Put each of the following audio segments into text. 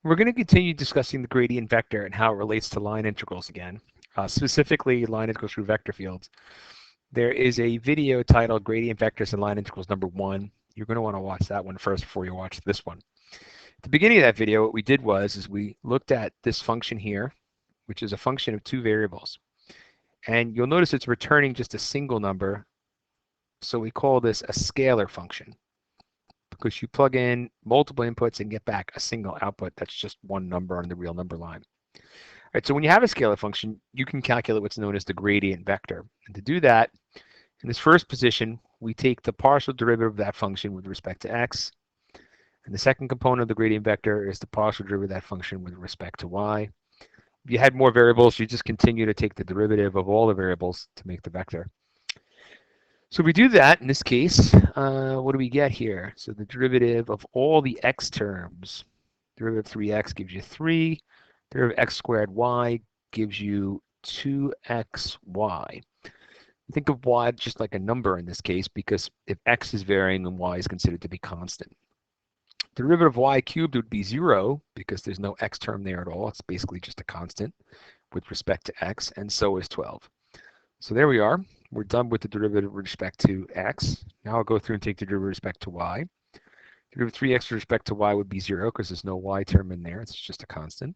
We're going to continue discussing the gradient vector and how it relates to line integrals again, specifically line integrals through vector fields. There is a video titled Gradient Vectors and Line Integrals #1. You're going to want to watch that one first before you watch this one. At the beginning of that video, what we did was we looked at this function here, which is a function of two variables. And you'll notice it's returning just a single number, so we call this a scalar function, because you plug in multiple inputs and get back a single output that's just one number on the real number line. All right, so when you have a scalar function, you can calculate what's known as the gradient vector. And to do that, in this first position, we take the partial derivative of that function with respect to x. And the second component of the gradient vector is the partial derivative of that function with respect to y. If you had more variables, you just continue to take the derivative of all the variables to make the vector. So if we do that, in this case, what do we get here? So the derivative of all the x terms, derivative of 3x gives you 3. Derivative of x squared y gives you 2xy. Think of y just like a number in this case, because if x is varying and y is considered to be constant. The derivative of y cubed would be 0 because there's no x term there at all. It's basically just a constant with respect to x, and so is 12. So there we are. We're done with the derivative with respect to x. Now I'll go through and take the derivative with respect to y. The derivative of 3x with respect to y would be 0 because there's no y term in there. It's just a constant.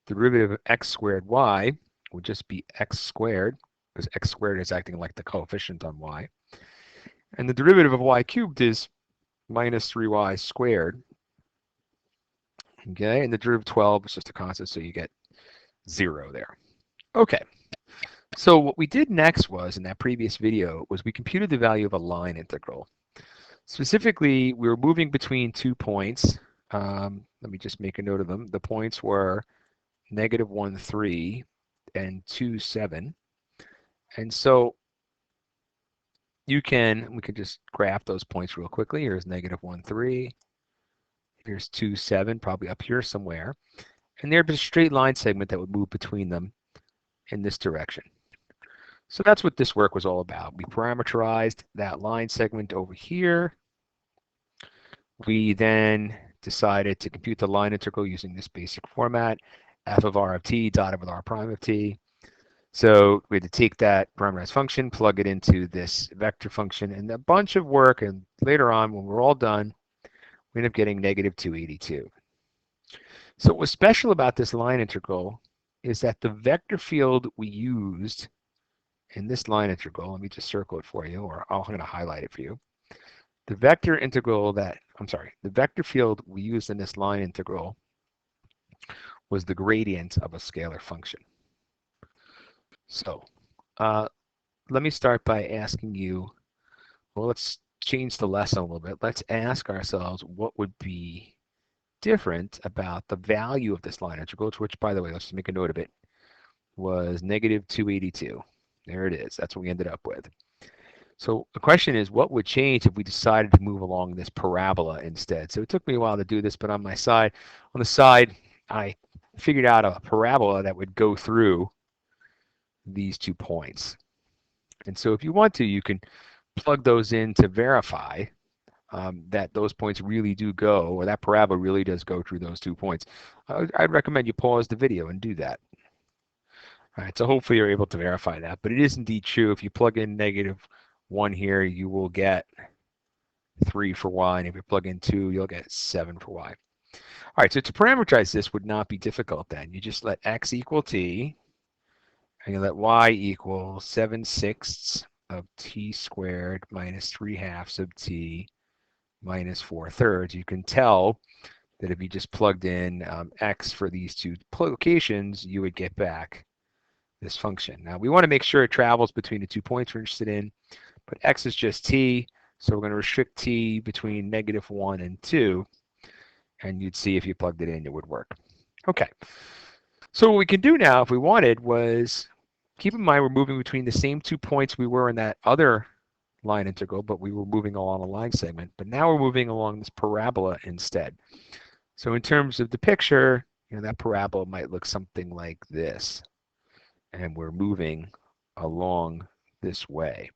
The derivative of x squared y would just be x squared, because x squared is acting like the coefficient on y. And the derivative of y cubed is minus 3y squared. Okay, and the derivative of 12 is just a constant, so you get 0 there. Okay, so what we did next was, in that previous video, was we computed the value of a line integral. Specifically, we were moving between 2 points. Let me just make a note of them. The points were -1, 3 and 2, 7. And so we could just graph those points real quickly. Here's -1, 3. Here's 2, 7, probably up here somewhere. And there'd be a straight line segment that would move between them in this direction. So that's what this work was all about. We parameterized that line segment over here. We then decided to compute the line integral using this basic format, f of r of t dotted with r prime of t. So we had to take that parameterized function, plug it into this vector function, and a bunch of work. And later on, when we're all done, we end up getting -282. So what was special about this line integral is that the vector field we used in this line integral, let me just circle it for you, or I'm going to highlight it for you. The vector field we used in this line integral was the gradient of a scalar function. So let me start by asking you, well, let's change the lesson a little bit. Let's ask ourselves what would be different about the value of this line integral, which, by the way, let's just make a note of it, was -282. There it is. That's what we ended up with. So the question is, what would change if we decided to move along this parabola instead? So it took me a while to do this, but on the side, I figured out a parabola that would go through these 2 points. And so if you want to, you can plug those in to verify that those points really do go, or that parabola really does go through those 2 points. I'd recommend you pause the video and do that. All right, so hopefully you're able to verify that, but it is indeed true. If you plug in -1 here, you will get 3 for y, and if you plug in 2, you'll get 7 for y. All right, so to parameterize this would not be difficult then. You just let x equal t, and you let y equal 7/6 of t squared minus 3/2 of t minus 4/3. You can tell that if you just plugged in x for these 2 locations, you would get back this function. Now we want to make sure it travels between the 2 points we're interested in, but x is just t, so we're going to restrict t between -1 and 2, and you'd see if you plugged it in, it would work. Okay, so what we can do now, if we wanted, was keep in mind we're moving between the same 2 points we were in that other line integral, but we were moving along a line segment, but now we're moving along this parabola instead. So in terms of the picture, that parabola might look something like this, and we're moving along this way.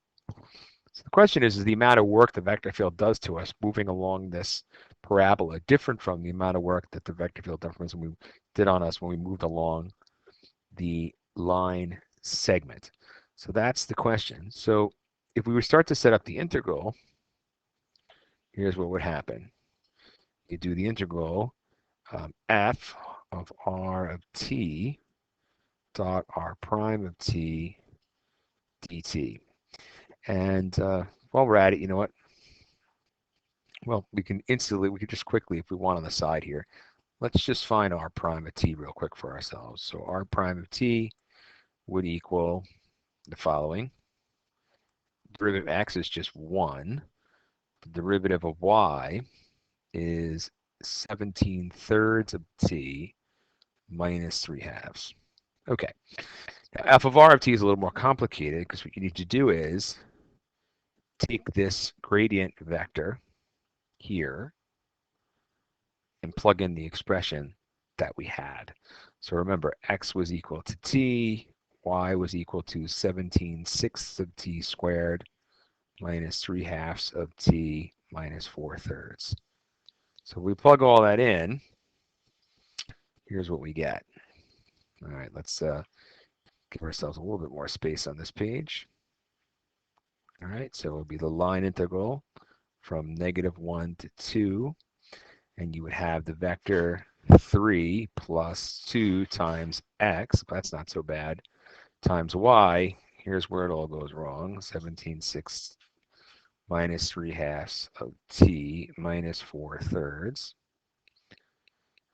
So the question is the amount of work the vector field does to us moving along this parabola, different from the amount of work that the vector field deformation did on us when we moved along the line segment. So that's the question. So if we would start to set up the integral, here's what would happen. You do the integral f of r of t dot r prime of t dt. And while we're at it, you know what? Well, we could just quickly, if we want on the side here, let's just find r prime of t real quick for ourselves. So r prime of t would equal the following. Derivative of x is just 1. The derivative of y is 17/3 of t minus 3/2. Okay. Now, f of r of t is a little more complicated because what you need to do is take this gradient vector here and plug in the expression that we had. So remember, x was equal to t, y was equal to 17/6 of t squared minus 3/2 of t minus 4/3. So we plug all that in. Here's what we get. All right, let's give ourselves a little bit more space on this page. All right, so it will be the line integral from -1 to 2, and you would have the vector 3 plus 2 times x, but that's not so bad, times y. Here's where it all goes wrong. 17/6 minus 3/2 of t minus 4/3.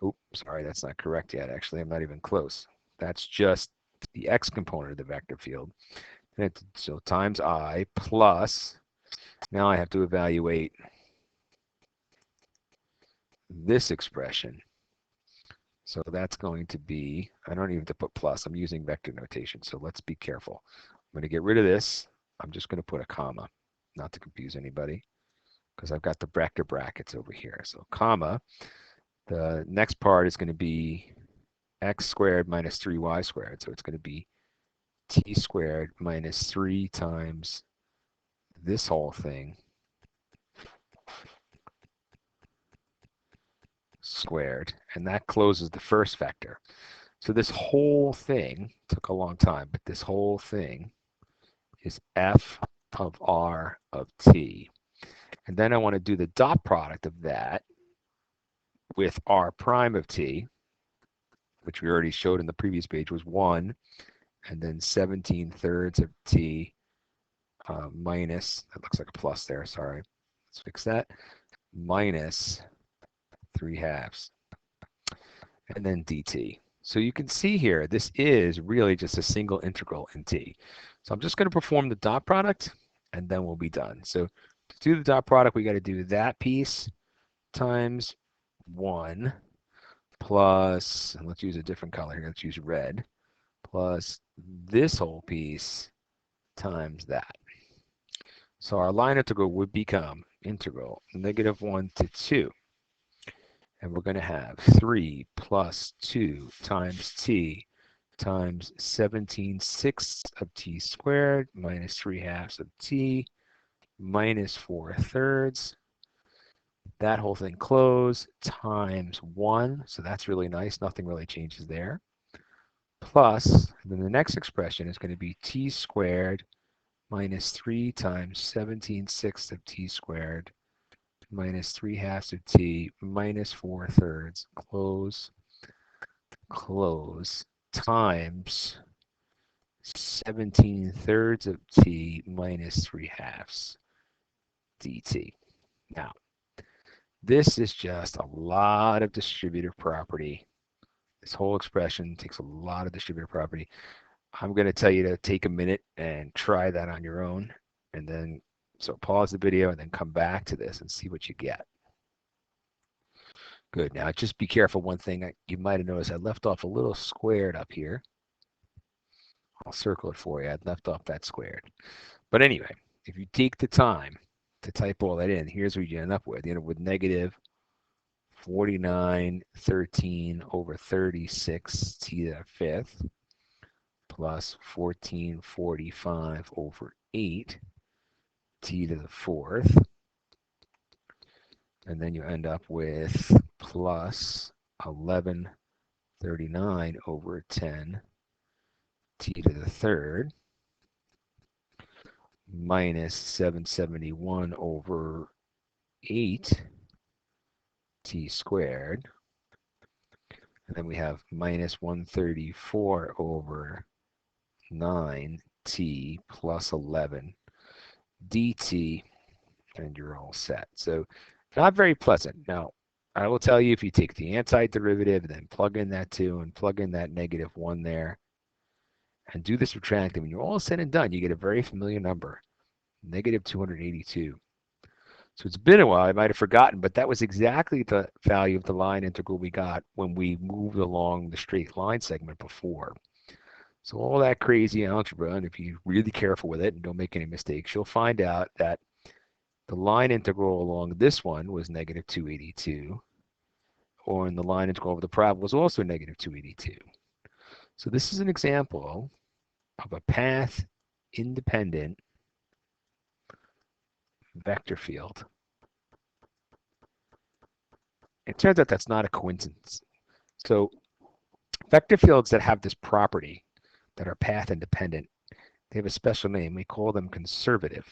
Oops, sorry, that's not correct yet. Actually, I'm not even close. That's just the x component of the vector field. So times I plus, now I have to evaluate this expression. So that's going to be, I don't even have to put plus, I'm using vector notation, so let's be careful. I'm going to get rid of this. I'm just going to put a comma, not to confuse anybody, because I've got the vector brackets over here. So comma, the next part is going to be x squared minus 3y squared. So it's going to be t squared minus 3 times this whole thing squared, and that closes the first vector. So this whole thing took a long time, but this whole thing is f of r of t. And then I want to do the dot product of that with r prime of t, which we already showed in the previous page was 1, and then 17/3 of t minus, that looks like a plus there, sorry. Let's fix that, minus 3/2, and then dt. So you can see here, this is really just a single integral in t. So I'm just going to perform the dot product, and then we'll be done. So to do the dot product, we got to do that piece times 1 plus, and let's use a different color here, let's use red, plus this whole piece times that. So our line integral would become integral -1 to 2. And we're going to have 3 plus 2 times t times 17/6 of t squared minus 3/2 of t minus 4/3. That whole thing closed times 1. So that's really nice. Nothing really changes there. Plus, then the next expression is going to be t squared minus 3 times 17/6 of t squared minus 3/2 of t minus 4/3, close, times 17/3 of t minus 3/2 dt. Now, this is just a lot of distributive property. This whole expression takes a lot of distributive property. I'm going to tell you to take a minute and try that on your own, and then so pause the video and then come back to this and see what you get. Good. Now just be careful. One thing you might have noticed, I left off a little squared up here. I'll circle it for you. I left off that squared. But anyway, if you take the time to type all that in, here's what you end up with. You end up with negative 49/13 over 36 t to the 5th plus 14/45 over 8 t to the 4th And then you end up with plus 1139 over 10 t to the third minus 771 over 8 t squared. And then we have minus 134 over 9t plus 11 dt, and you're all set. So not very pleasant. Now, I will tell you, if you take the antiderivative, then plug in that 2 and plug in that negative 1 there, and do the subtractive, when you're all said and done, you get a very familiar number, negative 282. So it's been a while, I might have forgotten, but that was exactly the value of the line integral we got when we moved along the straight line segment before. So all that crazy algebra, and if you're really careful with it and don't make any mistakes, you'll find out that the line integral along this one was negative 282, or in the line integral of the parabola was also negative 282. So this is an example of a path-independent vector field. It turns out that's not a coincidence. So vector fields that have this property, that are path independent, they have a special name. We call them conservative.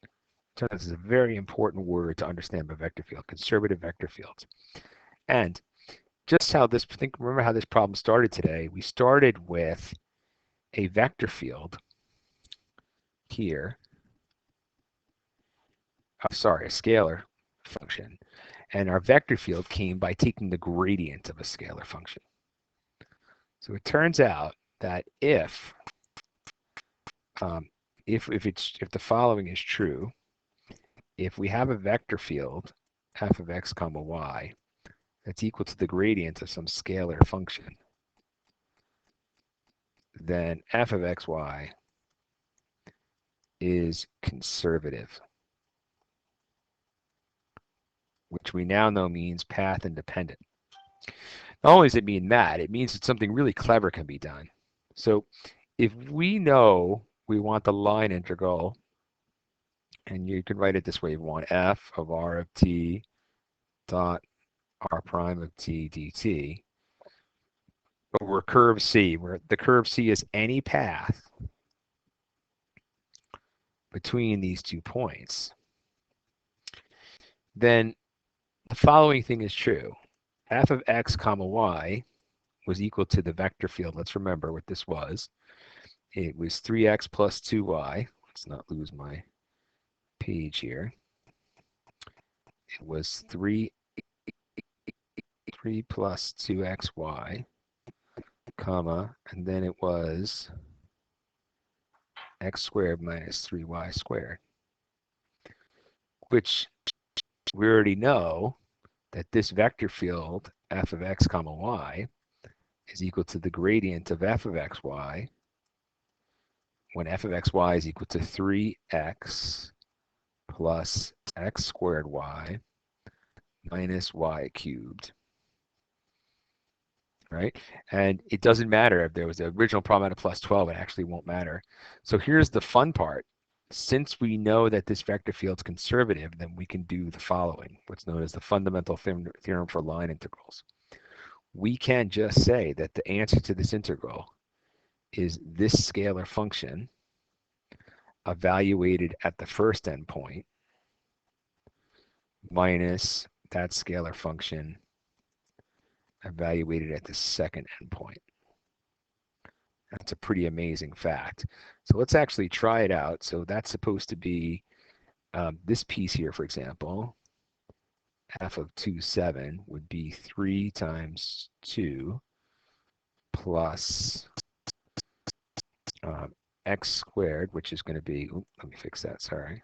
It turns out this is a very important word to understand about vector field, conservative vector fields. And just how this, remember how this problem started today? We started with a vector field here, a scalar function. And our vector field came by taking the gradient of a scalar function. So it turns out that if the following is true, if we have a vector field f of x comma y that's equal to the gradient of some scalar function, then f of xy is conservative, which we now know means path independent. Not only does it mean that, it means that something really clever can be done. So if we know we want the line integral, and you can write it this way, you want f of r of t dot r prime of t dt over curve C, where the curve C is any path between these 2 points, then the following thing is true. F of x comma y was equal to the vector field. Let's remember what this was. It was 3x plus 2y. Let's not lose my page here. It was 3 plus 2xy, comma, and then it was x squared minus 3y squared, which we already know that this vector field f of x comma y is equal to the gradient of f of xy when f of xy is equal to 3x plus x squared y minus y cubed. Right? And it doesn't matter if there was the original problem at a plus 12, it actually won't matter. So here's the fun part. Since we know that this vector field's conservative, then we can do the following, what's known as the fundamental theorem for line integrals. We can just say that the answer to this integral is this scalar function evaluated at the first endpoint minus that scalar function evaluated at the second endpoint. That's a pretty amazing fact. So let's actually try it out. So that's supposed to be this piece here, for example, f of 2, 7 would be 3 times 2 plus x squared, which is going to be, let me fix that, sorry.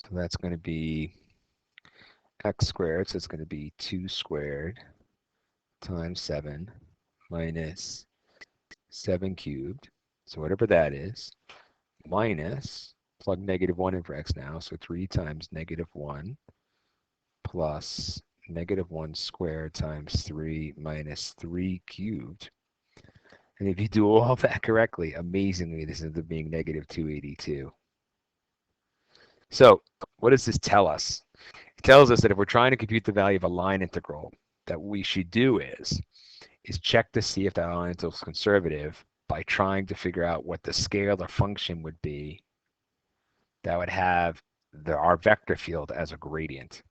So that's going to be x squared, so it's going to be 2 squared times 7 minus 7 cubed, so whatever that is, minus, plug negative 1 in for x now, so 3 times negative 1 plus -1 squared times 3 minus 3 cubed. And if you do all that correctly, amazingly, this ends up being -282. So what does this tell us? It tells us that if we're trying to compute the value of a line integral, that what we should do is check to see if that line integral is conservative by trying to figure out what the scalar function would be that would have our vector field as a gradient.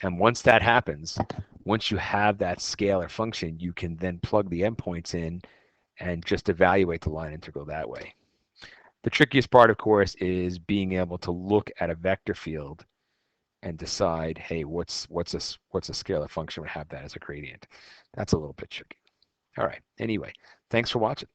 And once that happens, once you have that scalar function, you can then plug the endpoints in and just evaluate the line integral that way. The trickiest part, of course, is being able to look at a vector field and decide, hey, what's a scalar function would have that as a gradient? That's a little bit tricky. All right. Anyway, thanks for watching.